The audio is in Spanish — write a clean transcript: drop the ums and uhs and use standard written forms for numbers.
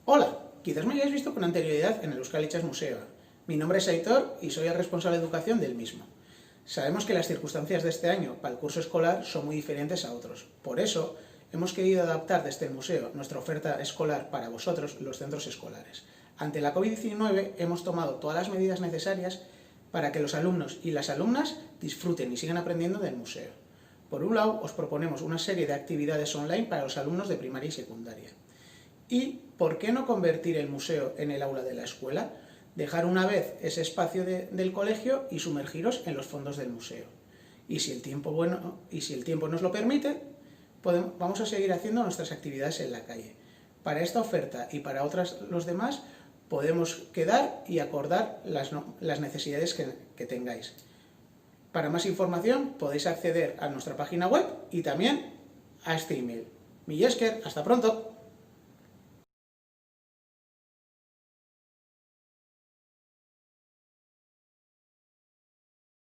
Hola, quizás me hayáis visto con anterioridad en el Euskal Itxas Museo. Mi nombre es Aitor y soy el responsable de educación del mismo. Sabemos que las circunstancias de este año para el curso escolar son muy diferentes a otros. Por eso, hemos querido adaptar desde el museo nuestra oferta escolar para vosotros, los centros escolares. Ante la COVID-19 hemos tomado todas las medidas necesarias para que los alumnos y las alumnas disfruten y sigan aprendiendo del museo. Por un lado, os proponemos una serie de actividades online para los alumnos de primaria y secundaria. ¿Y por qué no convertir el museo en el aula de la escuela? Dejar una vez ese espacio del colegio y sumergiros en los fondos del museo. Y si el tiempo nos lo permite, vamos a seguir haciendo nuestras actividades en la calle. Para esta oferta y para los demás, podemos quedar y acordar las necesidades que tengáis. Para más información podéis acceder a nuestra página web y también a este email. Mil esker, hasta pronto.